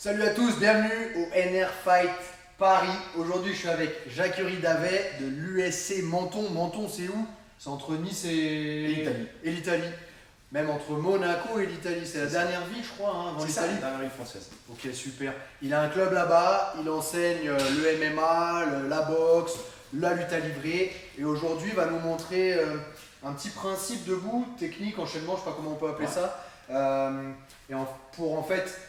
Salut à tous, bienvenue au NR Fight Paris. Aujourd'hui, je suis avec Jacquerie Davet de l'USC Menton. Menton, c'est où? C'est entre Nice et l'Italie. Même entre Monaco et l'Italie. C'est la dernière ville, je crois, hein, avant l'Italie. C'est la dernière ville française. Ok, super. Il a un club là-bas, il enseigne le MMA, la boxe, la lutte à livrer. Et aujourd'hui, il va nous montrer un petit principe debout, technique, enchaînement, je ne sais pas comment on peut appeler ça. Pour en fait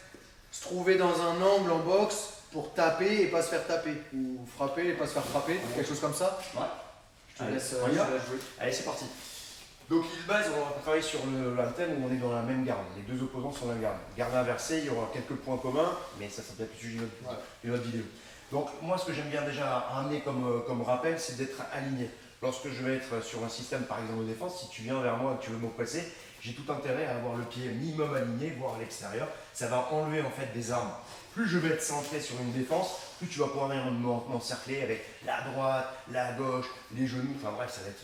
se trouver dans un angle en boxe pour taper et pas se faire taper. Ou frapper et pas se faire frapper, quelque chose comme ça. Ouais. Je te laisse jouer. Allez, c'est parti. Donc, il base, on va travailler sur un thème où on est dans la même garde. Les deux opposants sont dans la garde. Garde inversée, il y aura quelques points communs, mais ça peut être le sujet d'une autre vidéo. Donc, moi, ce que j'aime bien déjà ramener comme rappel, c'est d'être aligné. Lorsque je vais être sur un système, par exemple, de défense, si tu viens vers moi et que tu veux m'oppresser, j'ai tout intérêt à avoir le pied minimum aligné, voire à l'extérieur. Ça va enlever en fait des armes. Plus je vais être centré sur une défense, plus tu vas pouvoir m'encercler avec la droite, la gauche, les genoux. Enfin bref, ça va être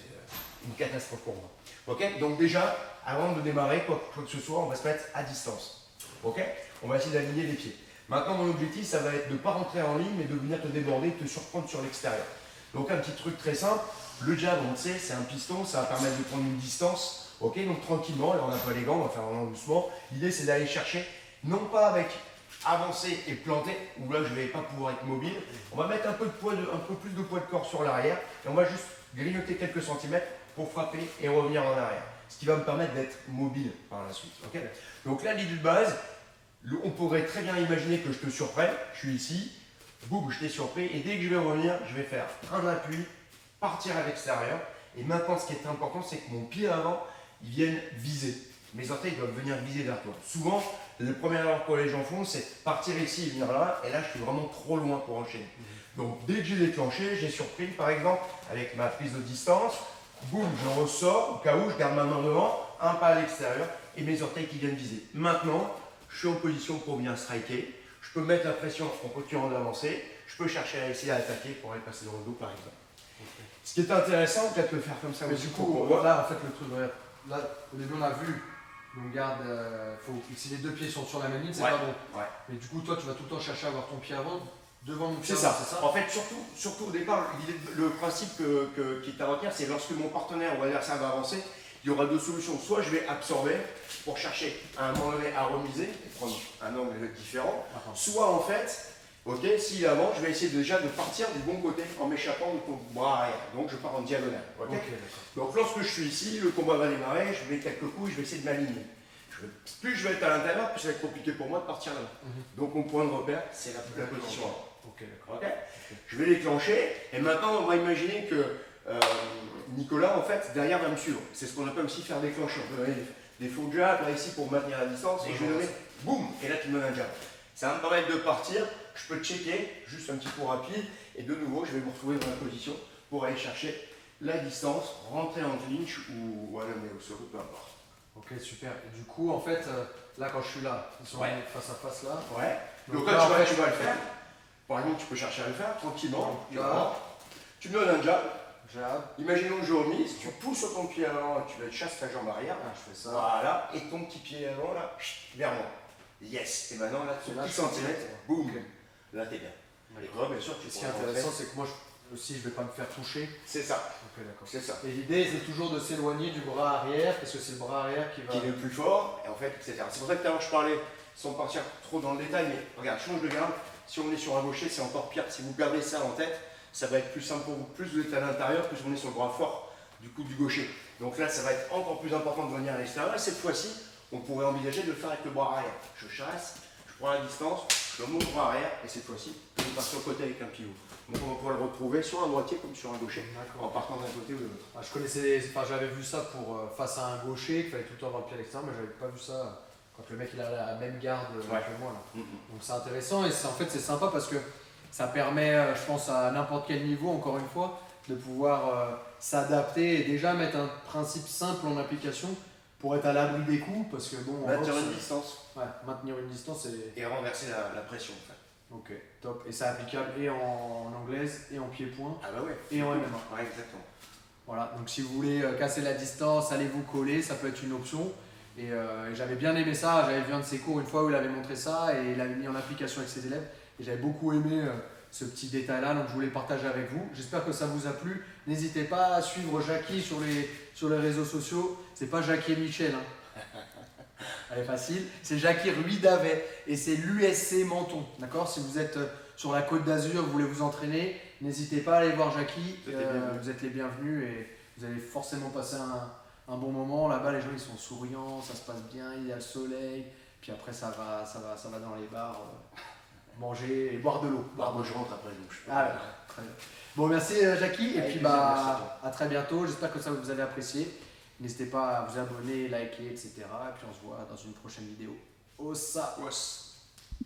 une catastrophe pour moi. Ok? Donc déjà, avant de démarrer quoi que ce soit, on va se mettre à distance. Ok? On va essayer d'aligner les pieds. Maintenant, mon objectif, ça va être de ne pas rentrer en ligne, mais de venir te déborder, te surprendre sur l'extérieur. Donc un petit truc très simple, le jab, on le sait, c'est un piston, ça va permettre de prendre une distance. Ok, donc tranquillement, là on n'a pas les gants, on va faire vraiment doucement. L'idée c'est d'aller chercher, non pas avec avancer et planter, où là je ne vais pas pouvoir être mobile. On va mettre un peu plus de poids de corps sur l'arrière et on va juste grignoter quelques centimètres pour frapper et revenir en arrière. Ce qui va me permettre d'être mobile par la suite. Okay, donc là, l'idée de base, on pourrait très bien imaginer que je te surprenne, je suis ici, boum, je t'ai surpris et dès que je vais revenir, je vais faire un appui, partir à l'extérieur. Et maintenant, ce qui est important, c'est que mon pied avant, ils viennent viser. Mes orteils doivent venir viser vers toi. Souvent, le premier erreur que les gens font, c'est partir ici et venir là. Et là, je suis vraiment trop loin pour enchaîner. Donc, dès que j'ai déclenché, j'ai surpris, par exemple, avec ma prise de distance. Boum, je ressors, au cas où, je garde ma main devant, un pas à l'extérieur et mes orteils qui viennent viser. Maintenant, je suis en position pour bien striker. Je peux mettre la pression en continuant d'avancer. Je peux chercher à essayer d'attaquer pour aller passer dans le dos, par exemple. Okay. Ce qui est intéressant, peut-être le faire comme ça. Mais aussi du coup, là, en fait, le truc, là, au début, on a vu, donc garde, si les deux pieds sont sur la même ligne, c'est pas bon. Ouais. Mais du coup, toi, tu vas tout le temps chercher à avoir ton pied avant, devant mon pied avant. C'est ça. En fait, surtout au départ, le principe qui est à retenir, c'est lorsque mon partenaire ou adversaire va avancer, il y aura deux solutions. Soit je vais absorber pour chercher à un moment donné à remiser et prendre un angle différent. Soit en fait, ok, s'il avance, je vais essayer déjà de partir du bon côté en m'échappant de ton bras arrière. Donc je pars en diagonale. Okay, donc lorsque je suis ici, le combat va démarrer, je mets quelques coups et je vais essayer de m'aligner. Plus je vais être à l'intérieur, plus ça va être compliqué pour moi de partir là. Donc mon point de repère, c'est la position avant. Okay. Je vais déclencher et maintenant on va imaginer que Nicolas en fait derrière va me suivre. C'est ce qu'on appelle aussi faire déclencher. On peut donner des faux jabs là ici pour maintenir la distance et je vais donner boum et là tu me donnes un jab. Ça va me permettre de partir, je peux checker, juste un petit coup rapide et de nouveau je vais me retrouver dans la position pour aller chercher la distance, rentrer en clinch ou voilà mais au sol, peu importe. Ok, super. Et du coup, en fait, là quand je suis là, ils sont face à face là. Ouais. Donc là, tu vas le faire. Par exemple, tu peux chercher à le faire tranquillement. Tu me donnes un jab. Imaginons que je remise, tu pousses sur ton pied avant, tu chasses ta jambe arrière. Je fais ça. Voilà. Et ton petit pied avant, là, vers moi. Yes. Et maintenant, là, tu 10 cm, boum. Là, t'es bien. Et toi, bien sûr, ce qui est intéressant, c'est que moi aussi, je ne vais pas me faire toucher. C'est ça. Ok, d'accord. C'est ça. Et l'idée, c'est toujours de s'éloigner du bras arrière, parce que c'est le bras arrière qui est le plus fort, et en fait, etc. C'est pour ça que tout à l'heure, je parlais, sans partir trop dans le détail, mais regarde, change de garde. Si on est sur un gaucher, c'est encore pire. Si vous gardez ça en tête, ça va être plus simple pour vous. Plus vous êtes à l'intérieur, plus on est sur le bras fort du coup du gaucher. Donc là, ça va être encore plus important de venir à l'extérieur. Et cette fois-ci, on pourrait envisager de le faire avec le bras arrière. Je chasse, je prends la distance, je monte le bras arrière, et cette fois-ci, je pars sur le côté avec un pivot. Donc on va pouvoir le retrouver sur un droitier comme sur un gaucher, en partant d'un côté ou de l'autre. J'avais vu ça face à un gaucher, qu'il fallait tout le temps avoir le pied à l'extérieur, mais j'avais pas vu ça quand le mec il a la même garde que moi là. Donc c'est intéressant et en fait c'est sympa parce que ça permet, je pense à n'importe quel niveau, encore une fois, de pouvoir s'adapter et déjà mettre un principe simple en application pour être à l'abri des coups, parce que bon... Maintenir une distance. Ouais, maintenir une distance et renverser la pression en fait. Ok, top. Et c'est applicable et en anglaise, et en pied-point, et en MMA. Ouais, exactement. Voilà, donc si vous voulez casser la distance, allez vous coller, ça peut être une option. Et j'avais bien aimé ça, j'avais vu un de ses cours une fois où il avait montré ça et il avait mis en application avec ses élèves. Et j'avais beaucoup aimé ce petit détail-là, donc je voulais le partager avec vous. J'espère que ça vous a plu. N'hésitez pas à suivre Jackie sur les réseaux sociaux. C'est pas Jackie et Michel, hein. Elle est facile. C'est Jackie Ruidavet et c'est l'USC Menton. D'accord? Si vous êtes sur la Côte d'Azur, vous voulez vous entraîner, n'hésitez pas à aller voir Jackie. Vous êtes les bienvenus et vous allez forcément passer un bon moment. Là-bas, les gens ils sont souriants, ça se passe bien, il y a le soleil. Puis après, ça va dans les bars. Manger et boire de l'eau. Moi je rentre après, donc je peux. Ah ouais, très bien. Bon, merci Jackie, et Avec puis plaisir, merci à toi. à très bientôt. J'espère que ça vous avez apprécié. N'hésitez pas à vous abonner, liker, etc. Et puis on se voit dans une prochaine vidéo. Au ça. Ouais.